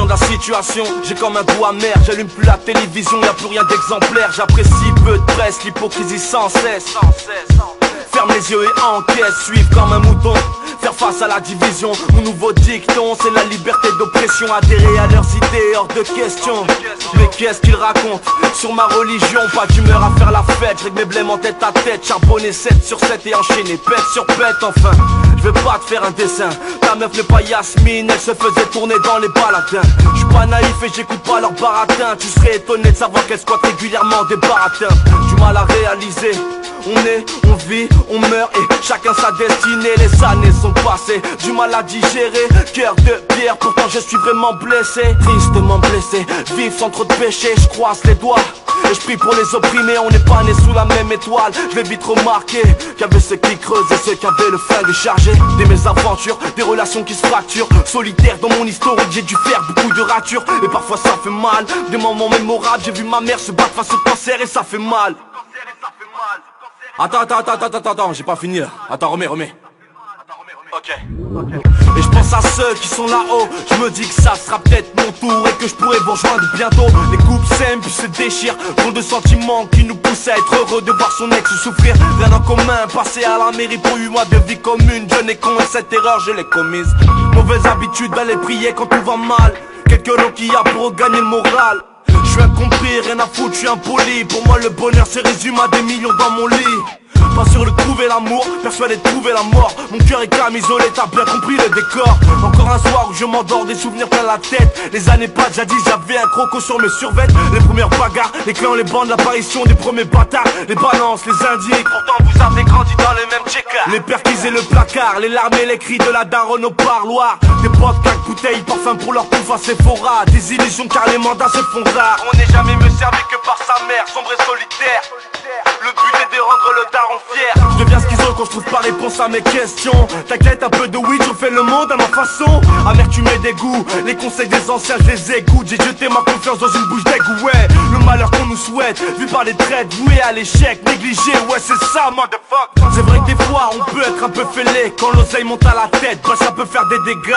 de la situation, j'ai comme un goût amer. J'allume plus la télévision, y'a plus rien d'exemplaire. J'apprécie peu de presse, l'hypocrisie sans cesse. Ferme les yeux et encaisse, suivre comme un mouton. Faire face à la division, mon nouveau dicton, c'est la liberté d'oppression. Adhérer à leurs idées, hors de question. Mais qu'est-ce qu'ils racontent sur ma religion? Pas d'humeur à faire la fête, je règle mes blêmes en tête à tête. Charbonné 7 sur 7 et enchaîné pète sur pète enfin. Je vais pas te faire un dessin, ta meuf n'est pas Yasmine, elle se faisait tourner dans les baladins. Je suis pas naïf et j'écoute pas leur baratin. Tu serais étonné de savoir qu'elle squatte régulièrement des baratins. Du mal à réaliser, on est, on vit, on meurt et chacun sa destinée. Les années sont passées, du mal à digérer. Cœur de pierre, pourtant je suis vraiment blessé. Tristement blessé, vivre sans trop de péché. Je croise les doigts et je prie pour les opprimés. On n'est pas nés sous la même étoile. Je vais vite remarquer qu'il y avait ceux qui creusent et ceux qui avaient le flingue chargé. Des mésaventures, des relations qui se fracturent. Solitaire dans mon historique, j'ai dû faire beaucoup de ratures. Et parfois ça fait mal, des moments mémorables. J'ai vu ma mère se battre face au cancer et ça fait mal. Attends, j'ai pas fini là. Attends, remets. Ok. Et je pense à ceux qui sont là-haut. Je me dis que ça sera peut-être mon tour et que je pourrai vous rejoindre bientôt. Les couples s'aiment puis se déchirent, trop de sentiments qui nous poussent à être heureux de voir son ex souffrir. Rien en commun, passer à la mairie pour 8 mois de vie commune. Jeune et con et cette erreur je l'ai commise. Mauvaise habitude d'aller prier quand tout va mal. Quelques noms qu'il y a pour gagner le moral. Je suis incompris, rien à foutre, je suis impoli. Pour moi le bonheur se résume à des millions dans mon lit. Pas sûr de trouver l'amour, persuadé de trouver la mort. Mon cœur est camisolé, t'as bien compris le décor. Encore un soir où je m'endors, des souvenirs plein la tête. Les années passent, jadis j'avais un croco sur mes survêtements. Les premières bagarres, les clans, les bandes, l'apparition des premiers bâtards. Les balances, les indiques, pourtant vous avez grandi dans les mêmes checkers. Les perquis et le placard, les larmes et les cris de la daronne au parloir. Des potes, claques, bouteilles, parfum pour leur pouf à Sephora. Des illusions car les mandats se font rares. On n'est jamais mieux servi que par sa mère, sombre et solitaire. Le but est de rendre le daron fier. Je deviens schizo quand je trouve pas réponse à mes questions. T'inquiète, un peu de weed, je fais le monde à ma façon. Amertume et dégoût, les conseils des anciens je les écoute. J'ai jeté ma confiance dans une bouche d'égout, ouais. Le malheur qu'on nous souhaite, vu par les traites, voué à l'échec, négligé, ouais c'est ça, motherfuck. C'est vrai que des fois on peut être un peu fêlé. Quand l'oseille monte à la tête, bah ça peut faire des dégâts.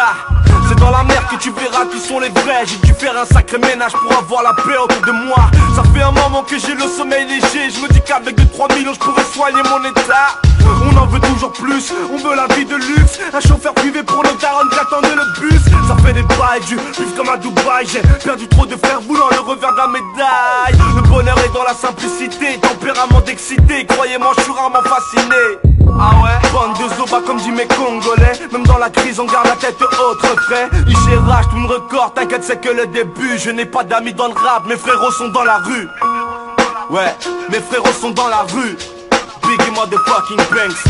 C'est dans la mer que tu verras qui sont les vrais. J'ai dû faire un sacré ménage pour avoir la paix autour de moi. Ça fait un moment que j'ai le sommeil léger. Je me dis qu'avec 2-3 millions je pourrais soigner mon état. On en veut toujours plus, on veut la vie de luxe. Un chauffeur privé pour nos darons qui attendent le bus. Ça fait des bails, du vivre comme à Dubaï. J'ai perdu trop de frères voulant le revers de la médaille. Le bonheur est dans la simplicité, tempérament d'excité. Croyez-moi je suis rarement fasciné. Ah ouais? Bande de zoba comme dit mes Congolais. Même dans la crise on garde la tête haute, refrais. IG rage, tout me record, t'inquiète c'est que le début. Je n'ai pas d'amis dans le rap, mes frérots sont dans la rue. Ouais, mes frérots sont dans la rue. Biggie motherfucking Banks.